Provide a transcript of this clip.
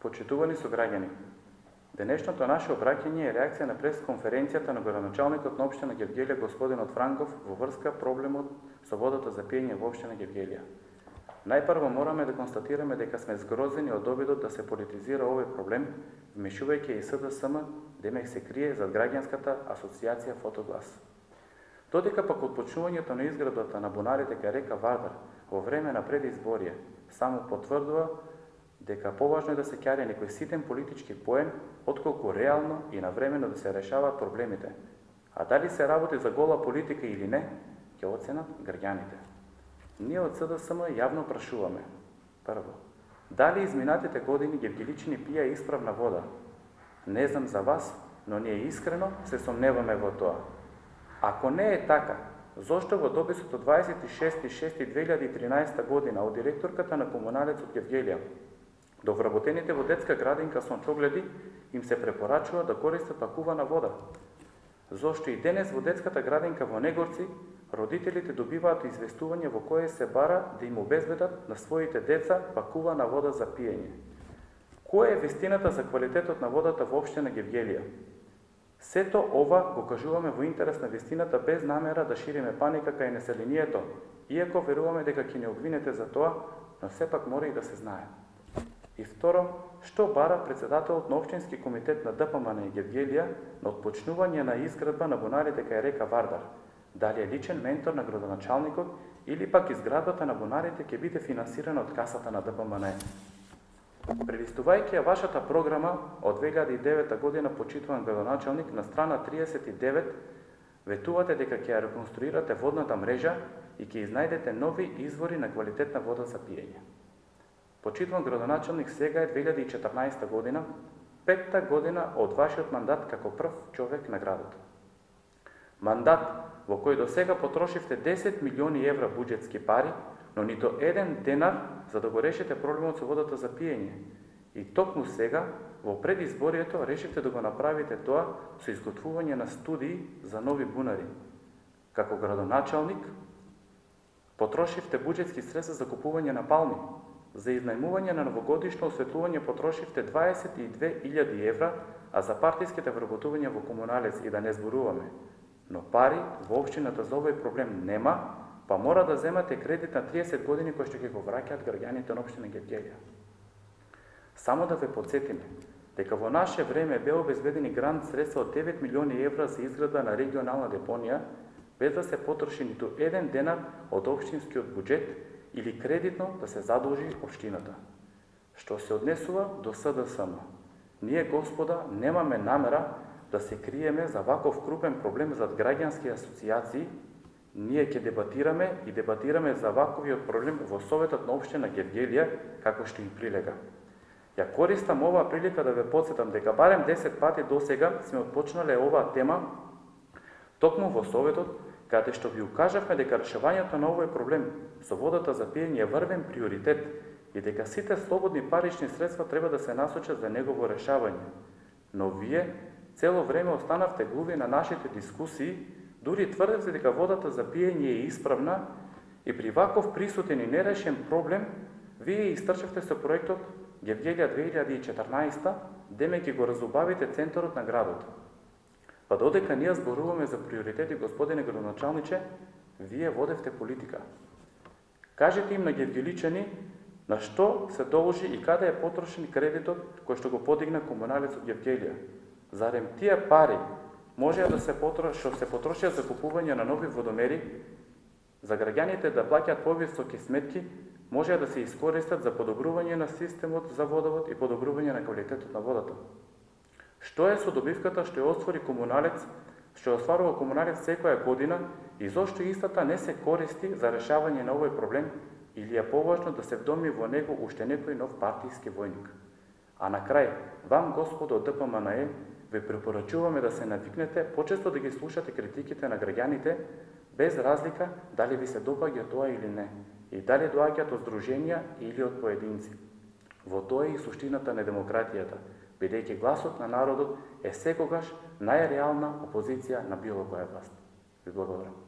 Почитувани сограѓани, денешното наше обраќање е реакција на пресконференцијата на градоначалникот на општина Гевгелија господинот Франков во врска проблемот со водата за пиење во општина Гевгелија. Најпрво мораме да констатираме дека сме згрозени од обидот да се политизира овој проблем, вмешувајќи и СДСМ, демек се крие зад граѓанската асоциација Фотоглас. Додека пак отпочнувањето на изградбата на бунарите кај река Вардар во време на предизборие само потврдува дека поважно е да се ќари некој ситен политички поен, отколку реално и навремено да се решаваат проблемите. А дали се работи за гола политика или не, ќе оценат граѓаните. Ние од СДСМ јавно прашуваме: прво, дали изминатите години гевгеличани пија исправна вода? Не знам за вас, но ние искрено се сомневаме во тоа. Ако не е така, зошто во дописот од 26.6.2013 година од директорката на комуналецот Гевгелија до вработените во детска градинка Сончогледи им се препорачува да користат пакувана вода? Зошто и денес во детската градинка во Негорци родителите добиваат известување во кое се бара да им обезбедат на своите деца пакувана вода за пиење? Која е вестината за квалитетот на водата во општина Гевгелија? Сето ова го кажуваме во интерес на вестината без намера да шириме паника кај населението, иако веруваме дека ќе не обвинете за тоа, но сепак мора и да се знае. И второ, што бара председателот на општински комитет на ДПМН Гевгелија на отпочнување на изградба на бунарите кај река Вардар? Дали е личен ментор на градоначалникот или пак изградбата на бунарите ќе биде финансирана од касата на ДПМН? Прелистувајќи ја вашата програма од 2009 година, почитуван градоначалник, на страна 39 ветувате дека ќе ја реконструирате водната мрежа и ќе изнајдете нови извори на квалитетна вода за пиење. Почитуван градоначалник, сега е 2014 година, 5-та година од вашиот мандат како прв човек на градот. Мандат во кој до сега потрошивте 10 милиони евра буџетски пари, но нито еден денар за да го решите проблемот со водата за пиење. И токму сега, во предизборието, решивте да го направите тоа со изготвување на студии за нови бунари. Како градоначалник, потрошивте буџетски средства за купување на палми. За изнајмување на новогодишно осветлување потрошивте 22.000 евра, а за партиските вработувања во комуналец и да не зборуваме. Но пари во општината за овој проблем нема, па мора да земате кредит на 30 години кој што ќе го враќаат граѓаните на општина Гевгелија. Само да ве подсетиме дека во наше време беа обезбедени грант средства од 9 милиони евра за изградба на регионална депонија, без да се потроши ниту еден денар од општинскиот буџет или кредитно да се задолжи општината. Што се однесува до СДСМ, ние, господа, немаме намера да се криеме за ваков крупен проблем зад граѓански асоциации. Ние ќе дебатираме за ваковиот проблем во Советот на општина Гевгелија, како што им прилега. Ја користам оваа прилика да ве потсетам дека барем 10 пати досега сме отпочнале оваа тема токму во Советот, каде што ви укажавме дека решавањето на овој проблем со водата за пиење е врвен приоритет и дека сите слободни парични средства треба да се насочат за негово решавање. Но вие цело време останавте глуви на нашите дискусии, дури тврдевте дека водата за пиење е исправна и при ваков присутен и нерешен проблем, вие истрчавте со проектот Гевгелија 2014, демејќи го разубавите центарот на градот. Па додека ние зборуваме за приоритети, господине градоначалниче, вие водевте политика. Кажете им на гевгеличани на што се должи и каде е потрошен кредитот кој што го подигна комуналецот Гевгелија. Зарем тие пари може да се потрошат за купување на нови водомери, за граѓаните да плаќаат повисоки сметки, може да се искористат за подобрување на системот за водовод и подобрување на квалитетот на водата. Што е со добивката што ја оствари комуналец, што ја остварува комуналец секоја година и зошто истата не се користи за решавање на овој проблем или е поважно да се вдоми во него уште некој нов партиски војник? А на крај, вам, господо од ДПМН, ви препорачуваме да се навикнете почесто да ги слушате критиките на граѓаните, без разлика дали ви се допаѓа тоа или не, и дали доаѓаат од здруженија или од поединци. Во тоа е и суштината на демократијата, бидејќи гласот на народот е секогаш најреална опозиција на било која власт. Ви благодарам.